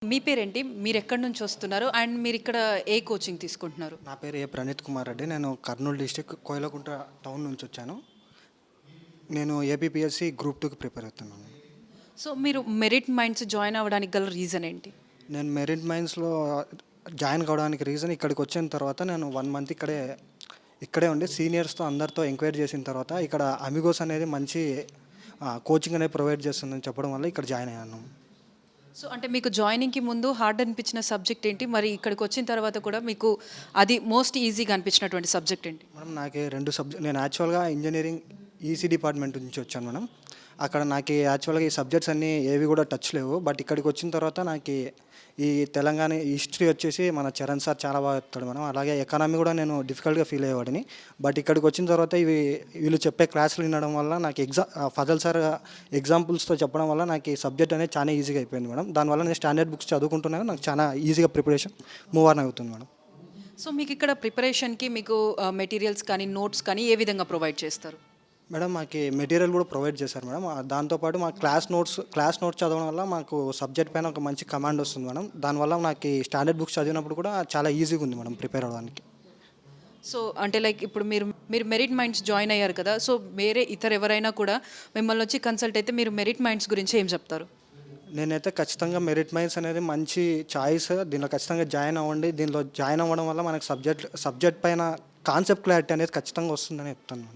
మీ పేరేంటి? మీరెక్కడి నుంచి వస్తున్నారు? అండ్ మీరిక్కడ ఏ కోచింగ్ తీసుకుంటున్నారు? నా పేరు ప్రణీత్ కుమార్ రెడ్డి. నేను కర్నూలు డిస్ట్రిక్ట్ కోయిలకుంట టౌన్ నుంచి వచ్చాను. నేను ఏపీపీఎస్సీ గ్రూప్ 2కి ప్రిపేర్ అవుతున్నాను. సో, మీరు మెరిట్ మైండ్స్ జాయిన్ అవ్వడానికి గల రీజన్ ఏంటి? నేను మెరిట్ మైండ్స్లో జాయిన్ కావడానికి రీజన్, ఇక్కడికి వచ్చిన తర్వాత నేను 1 మంత్ ఇక్కడే ఉండి సీనియర్స్తో అందరితో ఎంక్వైరీ చేసిన తర్వాత ఇక్కడ అమిగోస్ అనేది మంచి కోచింగ్ అనేది ప్రొవైడ్ చేస్తుందని చెప్పడం వల్ల ఇక్కడ జాయిన్ అయ్యాను. సో, అంటే మీకు జాయినింగ్‌కి ముందు హార్డ్ అనిపించిన సబ్జెక్ట్ ఏంటి? మరి ఇక్కడికి వచ్చిన తర్వాత కూడా మీకు అది మోస్ట్ ఈజీగా అనిపించినటువంటి సబ్జెక్ట్ ఏంటి? మేడం, నాకు 2 సబ్జెక్ట్, నేను యాక్చువల్గా ఇంజనీరింగ్ ఈసీ డిపార్ట్మెంట్ నుంచి వచ్చాను మేడం. అక్కడ నాకు యాక్చువల్గా ఈ సబ్జెక్ట్స్ అన్నీ ఏవి కూడా టచ్ లేవు. బట్ ఇక్కడికి వచ్చిన తర్వాత నాకు ఈ తెలంగాణ హిస్టరీ వచ్చేసి మన చరణ్ సార్ చాలా బాగా చెప్తాడు మేడం. అలాగే ఎకానమీ కూడా నేను డిఫికల్ట్గా ఫీల్ అయ్యేవాడిని. బట్ ఇక్కడికి వచ్చిన తర్వాత వీళ్ళు చెప్పే క్లాసులు వినడం వల్ల నాకు ఫజల్ సార్ ఎగ్జాంపుల్స్తో చెప్పడం వల్ల నాకు ఈ సబ్జెక్ట్ అనేది చాలా ఈజీగా అయిపోయింది మేడం. దానివల్ల నేను స్టాండర్డ్ బుక్స్ చదువుకుంటున్నాను. నాకు చాలా ఈజీగా ప్రిపరేషన్ మూవ్ ఆన్ అవుతుంది మేడం. సో, మీకు ఇక్కడ ప్రిపరేషన్‌కి మీకు మెటీరియల్స్ కానీ, నోట్స్ కానీ ఏ విధంగా ప్రొవైడ్ చేస్తారు? మేడం, మాకు మెటీరియల్ కూడా ప్రొవైడ్ చేశారు మేడం. దాంతోపాటు మా క్లాస్ నోట్స్ చదవడం వల్ల మాకు సబ్జెక్ట్ పైన ఒక మంచి కమాండ్ వస్తుంది మేడం. దానివల్ల నాకు స్టాండర్డ్ బుక్స్ చదివినప్పుడు కూడా చాలా ఈజీగా ఉంది మేడం ప్రిపేర్ అవ్వడానికి. సో, అంటే లైక్ ఇప్పుడు మీరు మెరిట్ మైండ్స్ జాయిన్ అయ్యారు కదా! సో, వేరే ఎవరైనా కూడా మిమ్మల్ని వచ్చి కన్సల్ట్ అయితే మీరు మెరిట్ మైండ్స్ గురించి ఏం చెప్తారు? నేనైతే ఖచ్చితంగా మెరిట్ మైండ్స్ అనేది మంచి చాయిస్. దీనిలో ఖచ్చితంగా జాయిన్ అవ్వండి. దీనిలో జాయిన్ అవ్వడం వల్ల మనకు సబ్జెక్ట్ పైన కాన్సెప్ట్ క్లారిటీ అనేది ఖచ్చితంగా వస్తుందని చెప్తాను.